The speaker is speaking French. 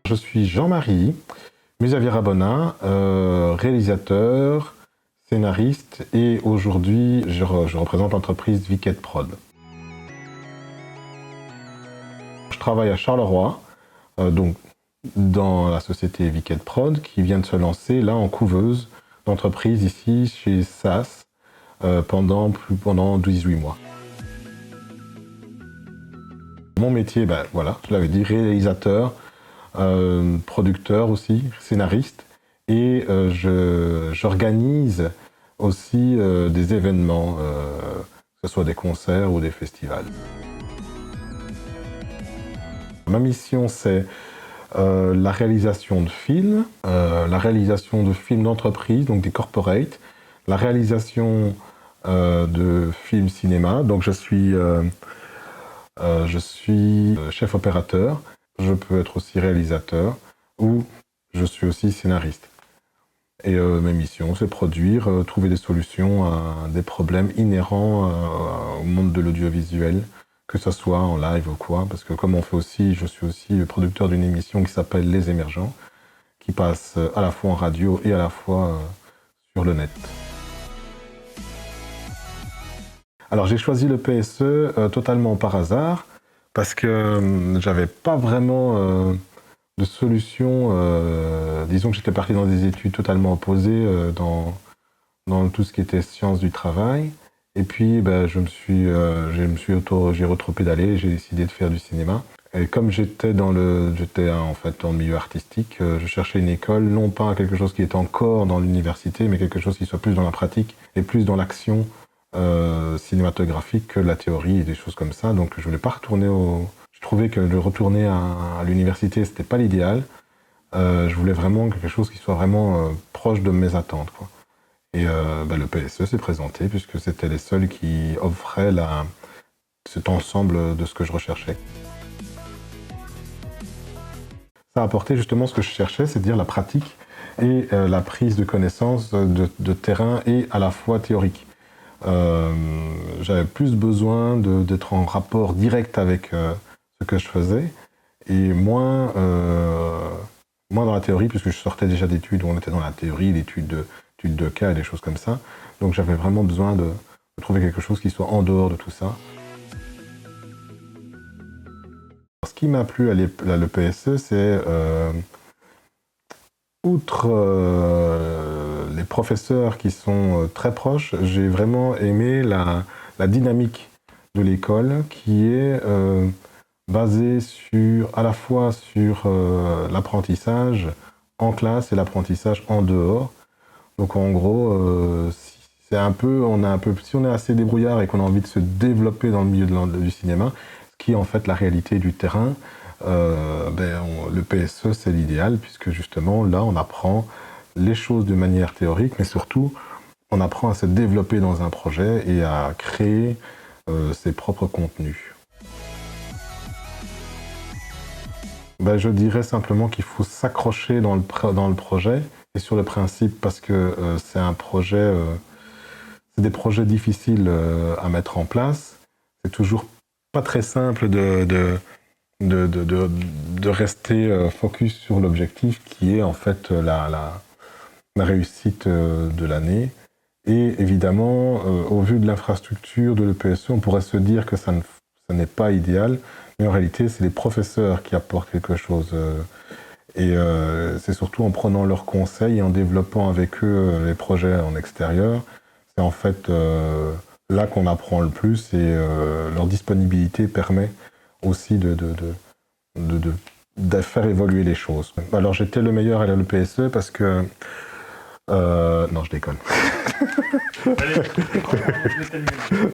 Je suis Jean-Marie Musavira-Bonin, réalisateur, scénariste et aujourd'hui je représente l'entreprise Wicked Prod. Je travaille à Charleroi, donc dans la société Wicked Prod qui vient de se lancer là en couveuse d'entreprise ici chez SAS pendant 18 mois. Mon métier, voilà, je l'avais dit, réalisateur, producteur aussi, scénariste, et j'organise aussi des événements, que ce soit des concerts ou des festivals. Ma mission, c'est la réalisation de films, d'entreprises, donc des corporates, la réalisation de films cinéma. Donc je suis chef opérateur, je peux être aussi réalisateur ou je suis aussi scénariste. Et mes missions, c'est produire, trouver des solutions à des problèmes inhérents au monde de l'audiovisuel, que ce soit en live ou quoi, parce que comme on fait aussi, je suis aussi producteur d'une émission qui s'appelle Les Émergents, qui passe à la fois en radio et à la fois sur le net. Alors j'ai choisi le PSE totalement par hasard, parce que j'avais pas vraiment de solution. Disons que j'étais parti dans des études totalement opposées dans tout ce qui était sciences du travail. Et puis j'ai retropédalé, j'ai décidé de faire du cinéma. Et comme j'étais en fait dans le milieu artistique, je cherchais une école, non pas quelque chose qui est encore dans l'université, mais quelque chose qui soit plus dans la pratique et plus dans l'action cinématographique que la théorie et des choses comme ça. Donc je voulais pas retourner Je trouvais que de retourner à l'université, c'était pas l'idéal. Je voulais vraiment quelque chose qui soit vraiment proche de mes attentes, quoi. Et le PSE s'est présenté puisque c'était les seuls qui offraient cet ensemble de ce que je recherchais. Ça a apporté justement ce que je cherchais, c'est-à-dire la pratique et la prise de connaissance de terrain et à la fois théorique. J'avais plus besoin d'être en rapport direct avec ce que je faisais et moins dans la théorie, puisque je sortais déjà d'études où on était dans la théorie, l'étude de cas et des choses comme ça. Donc j'avais vraiment besoin de trouver quelque chose qui soit en dehors de tout ça. Ce qui m'a plu à le PSE, c'est outre les professeurs qui sont très proches, j'ai vraiment aimé la dynamique de l'école qui est basée à la fois sur l'apprentissage en classe et l'apprentissage en dehors. Donc en gros, si on est assez débrouillard et qu'on a envie de se développer dans le milieu du cinéma, ce qui est en fait la réalité du terrain, le PSE c'est l'idéal, puisque justement là on apprend les choses de manière théorique, mais surtout on apprend à se développer dans un projet et à créer ses propres contenus. Je dirais simplement qu'il faut s'accrocher dans le projet et sur le principe, parce que c'est des projets difficiles à mettre en place. C'est toujours pas très simple de rester focus sur l'objectif qui est en fait la réussite de l'année. Et évidemment, au vu de l'infrastructure de l'EPSE, on pourrait se dire que ça n'est pas idéal, mais en réalité, c'est les professeurs qui apportent quelque chose. Et c'est surtout en prenant leurs conseils et en développant avec eux les projets en extérieur. C'est en fait là qu'on apprend le plus et leur disponibilité permet aussi de faire évoluer les choses. Alors j'étais le meilleur à l'EPSE parce que... non, je déconne.